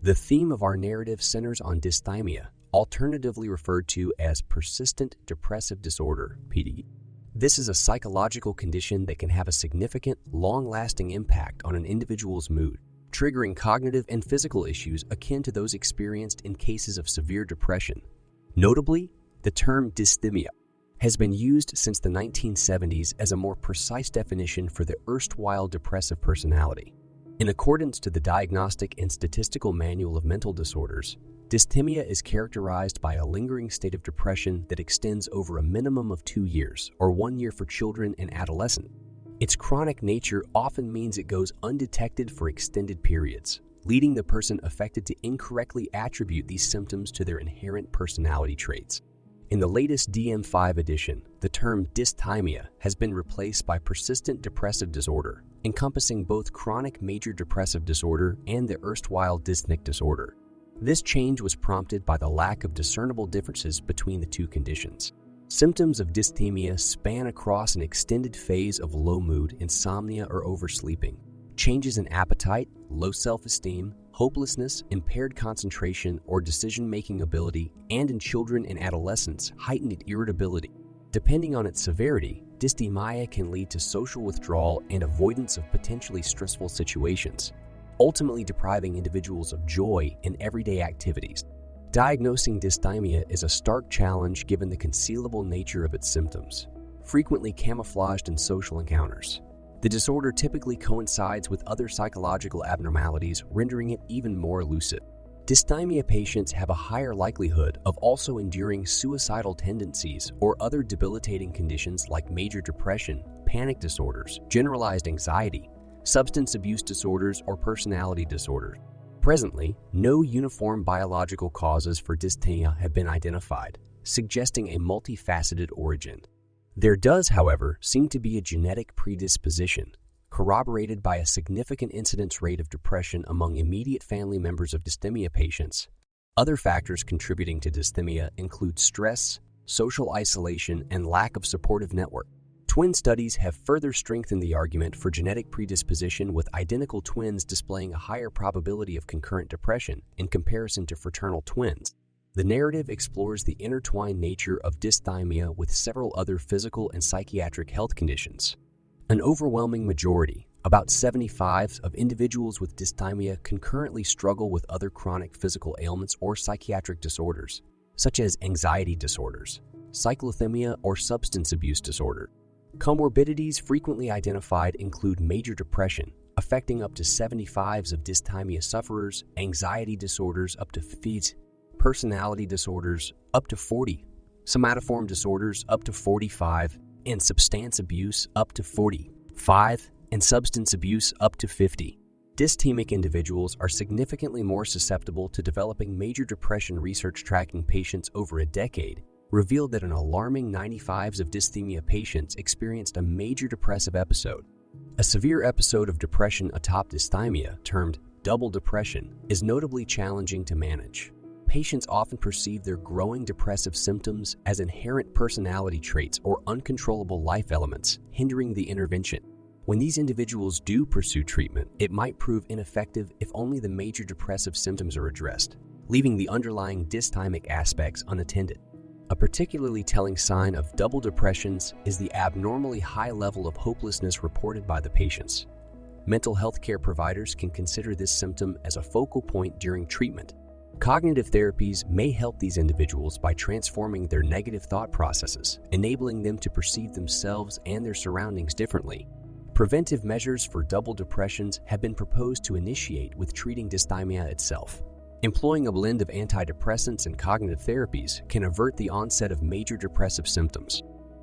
The theme of our narrative centers on dysthymia, alternatively referred to as Persistent Depressive Disorder, PD. This is a psychological condition that can have a significant, long-lasting impact on an individual's mood, triggering cognitive and physical issues akin to those experienced in cases of severe depression. Notably, the term dysthymia has been used since the 1970s as a more precise definition for the erstwhile depressive personality. In accordance to the Diagnostic and Statistical Manual of Mental Disorders, dysthymia is characterized by a lingering state of depression that extends over a minimum of 2 years, or 1 year for children and adolescents. Its chronic nature often means it goes undetected for extended periods, leading the person affected to incorrectly attribute these symptoms to their inherent personality traits. In the latest DSM-5 edition, the term dysthymia has been replaced by persistent depressive disorder, encompassing both chronic major depressive disorder and the erstwhile dysthymia disorder. This change was prompted by the lack of discernible differences between the two conditions. Symptoms of dysthymia span across an extended phase of low mood, insomnia, or oversleeping. Changes in appetite, low self-esteem, hopelessness, impaired concentration or decision-making ability, and in children and adolescents, heightened irritability. Depending on its severity, dysthymia can lead to social withdrawal and avoidance of potentially stressful situations, ultimately depriving individuals of joy in everyday activities. Diagnosing dysthymia is a stark challenge given the concealable nature of its symptoms, frequently camouflaged in social encounters. The disorder typically coincides with other psychological abnormalities, rendering it even more elusive. Dysthymia patients have a higher likelihood of also enduring suicidal tendencies or other debilitating conditions like major depression, panic disorders, generalized anxiety, substance abuse disorders, or personality disorders. Presently, no uniform biological causes for dysthymia have been identified, suggesting a multifaceted origin. There does, however, seem to be a genetic predisposition, corroborated by a significant incidence rate of depression among immediate family members of dysthymia patients. Other factors contributing to dysthymia include stress, social isolation, and lack of supportive network. Twin studies have further strengthened the argument for genetic predisposition, with identical twins displaying a higher probability of concurrent depression in comparison to fraternal twins. The narrative explores the intertwined nature of dysthymia with several other physical and psychiatric health conditions. An overwhelming majority, about 75%, of individuals with dysthymia concurrently struggle with other chronic physical ailments or psychiatric disorders, such as anxiety disorders, cyclothymia, or substance abuse disorder. Comorbidities frequently identified include major depression, affecting up to 75% of dysthymia sufferers, anxiety disorders up to 50%, personality disorders up to 40%, somatoform disorders up to 45%, and substance abuse up to 45%, and substance abuse up to 50%. Dysthymic individuals are significantly more susceptible to developing major depression. Research tracking patients over a decade revealed that an alarming 95% of dysthymia patients experienced a major depressive episode. A severe episode of depression atop dysthymia, termed double depression, is notably challenging to manage. Patients often perceive their growing depressive symptoms as inherent personality traits or uncontrollable life elements, hindering the intervention. When these individuals do pursue treatment, it might prove ineffective if only the major depressive symptoms are addressed, leaving the underlying dysthymic aspects unattended. A particularly telling sign of double depressions is the abnormally high level of hopelessness reported by the patients. Mental health care providers can consider this symptom as a focal point during treatment. Cognitive therapies may help these individuals by transforming their negative thought processes, enabling them to perceive themselves and their surroundings differently. Preventive measures for double depressions have been proposed to initiate with treating dysthymia itself. Employing a blend of antidepressants and cognitive therapies can avert the onset of major depressive symptoms.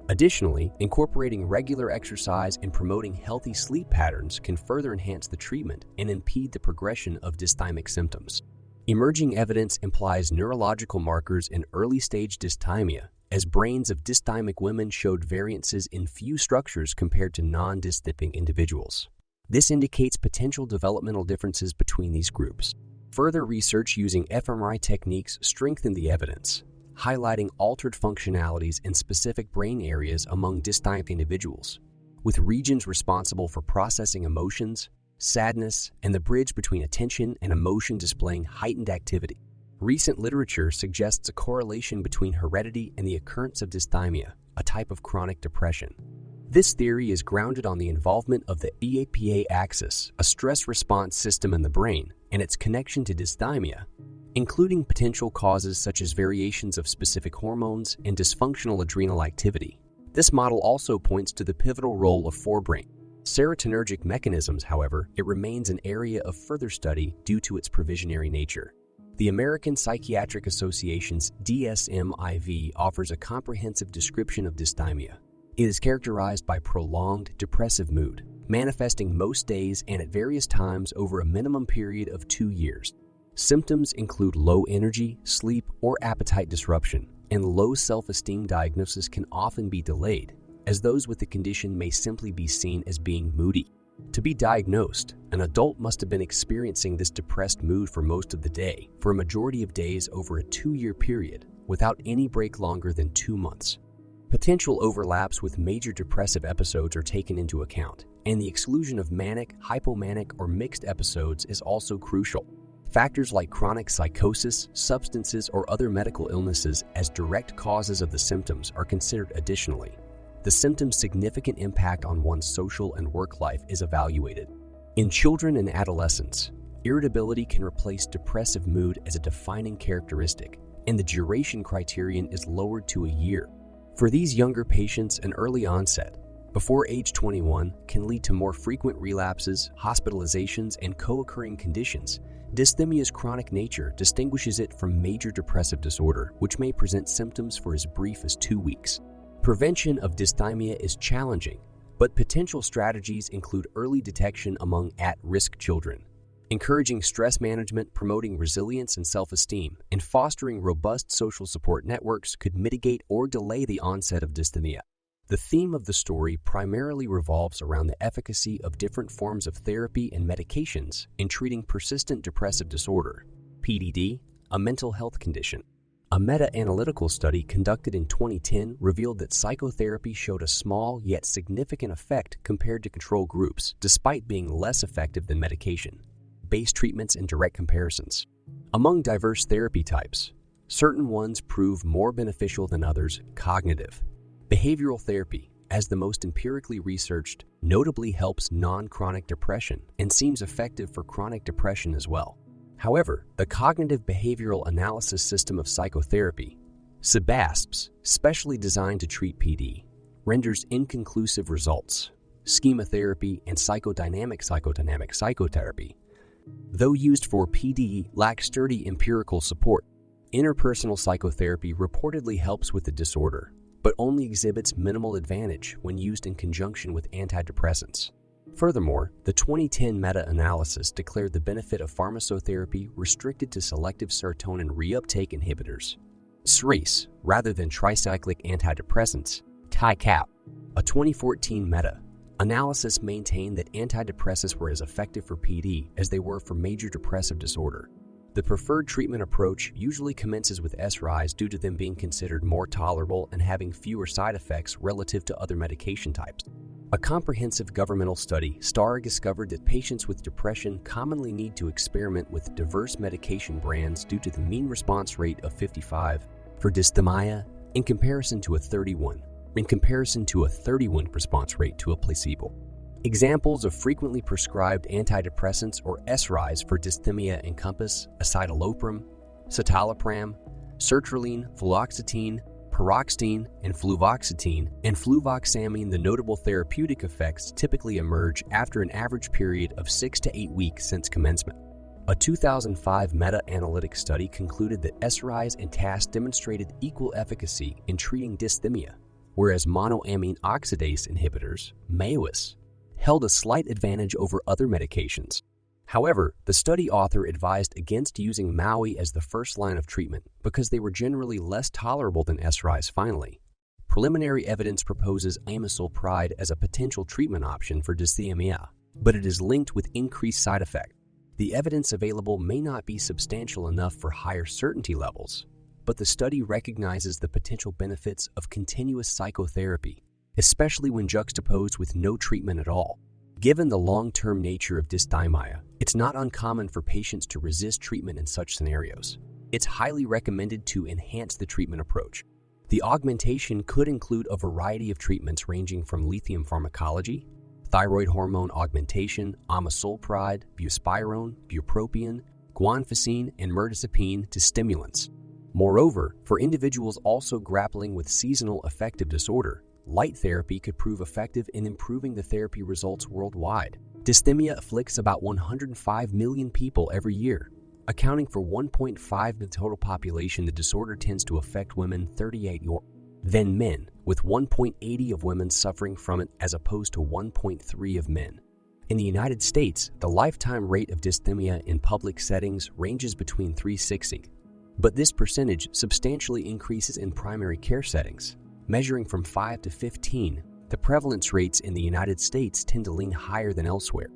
Additionally, incorporating regular exercise and promoting healthy sleep patterns can further enhance the treatment and impede the progression of dysthymic symptoms. Emerging evidence implies neurological markers in early-stage dysthymia, as brains of dysthymic women showed variances in few structures compared to non-dysthymic individuals. This indicates potential developmental differences between these groups. Further research using fMRI techniques strengthened the evidence, highlighting altered functionalities in specific brain areas among dysthymic individuals, with regions responsible for processing emotions, sadness, and the bridge between attention and emotion displaying heightened activity. Recent literature suggests a correlation between heredity and the occurrence of dysthymia, a type of chronic depression. This theory is grounded on the involvement of the EAPA axis, a stress response system in the brain, and its connection to dysthymia, including potential causes such as variations of specific hormones and dysfunctional adrenal activity. This model also points to the pivotal role of forebrain serotonergic mechanisms. However, it remains an area of further study due to its provisionary nature. The American Psychiatric Association's DSM-IV offers a comprehensive description of dysthymia. It is characterized by prolonged depressive mood, manifesting most days and at various times over a minimum period of 2 years. Symptoms include low energy, sleep, or appetite disruption, and low self-esteem. Diagnosis can often be delayed, as those with the condition may simply be seen as being moody. To be diagnosed, an adult must have been experiencing this depressed mood for most of the day, for a majority of days over a 2-year period, without any break longer than 2 months. Potential overlaps with major depressive episodes are taken into account, and the exclusion of manic, hypomanic, or mixed episodes is also crucial. Factors like chronic psychosis, substances, or other medical illnesses as direct causes of the symptoms are considered additionally. The symptom's significant impact on one's social and work life is evaluated. In children and adolescents, irritability can replace depressive mood as a defining characteristic, and the duration criterion is lowered to a year. For these younger patients, an early onset, before age 21, can lead to more frequent relapses, hospitalizations, and co-occurring conditions. Dysthymia's chronic nature distinguishes it from major depressive disorder, which may present symptoms for as brief as 2 weeks. Prevention of dysthymia is challenging, but potential strategies include early detection among at-risk children, encouraging stress management, promoting resilience and self-esteem, and fostering robust social support networks could mitigate or delay the onset of dysthymia. The theme of the story primarily revolves around the efficacy of different forms of therapy and medications in treating persistent depressive disorder, PDD, a mental health condition. A meta-analytical study conducted in 2010 revealed that psychotherapy showed a small yet significant effect compared to control groups, despite being less effective than medication-based treatments in direct comparisons. Among diverse therapy types, certain ones prove more beneficial than others. Cognitive behavioral therapy, as the most empirically researched, notably helps non-chronic depression and seems effective for chronic depression as well. However, the cognitive behavioral analysis system of psychotherapy, CBASPS, specially designed to treat PD, renders inconclusive results. Schema therapy and psychodynamic psychotherapy, though used for PD, lack sturdy empirical support. Interpersonal psychotherapy reportedly helps with the disorder, but only exhibits minimal advantage when used in conjunction with antidepressants. Furthermore, the 2010 meta-analysis declared the benefit of pharmacotherapy restricted to selective serotonin reuptake inhibitors, SRACE, rather than tricyclic antidepressants, TICAP. A 2014 meta-analysis maintained that antidepressants were as effective for PD as they were for major depressive disorder. The preferred treatment approach usually commences with SRIs due to them being considered more tolerable and having fewer side effects relative to other medication types. A comprehensive governmental study, STAR, discovered that patients with depression commonly need to experiment with diverse medication brands due to the mean response rate of 55 for dysthymia in comparison to a 31 response rate to a placebo. Examples of frequently prescribed antidepressants or SRIs for dysthymia encompass escitalopram, citalopram, sertraline, fluoxetine, paroxetine, and fluvoxamine. The notable therapeutic effects typically emerge after an average period of 6 to 8 weeks since commencement. A 2005 meta-analytic study concluded that SRIs and TAS demonstrated equal efficacy in treating dysthymia, whereas monoamine oxidase inhibitors, MAOIs, held a slight advantage over other medications. However, the study author advised against using MAOI as the first line of treatment because they were generally less tolerable than SRIs. Finally, preliminary evidence proposes amisulpride as a potential treatment option for dysthymia, but it is linked with increased side effects. The evidence available may not be substantial enough for higher certainty levels, but the study recognizes the potential benefits of continuous psychotherapy, especially when juxtaposed with no treatment at all. Given the long-term nature of dysthymia, it's not uncommon for patients to resist treatment in such scenarios. It's highly recommended to enhance the treatment approach. The augmentation could include a variety of treatments ranging from lithium pharmacology, thyroid hormone augmentation, amisulpride, buspirone, bupropion, guanfacine, and mirtazapine to stimulants. Moreover, for individuals also grappling with seasonal affective disorder, light therapy could prove effective in improving the therapy results worldwide. Dysthymia afflicts about 105 million people every year. Accounting for 1.5% of the total population, the disorder tends to affect women 38 than men, with 1.80 of women suffering from it as opposed to 1.3 of men. In the United States, the lifetime rate of dysthymia in public settings ranges between 360, but this percentage substantially increases in primary care settings. Measuring from 5 to 15, the prevalence rates in the United States tend to lean higher than elsewhere.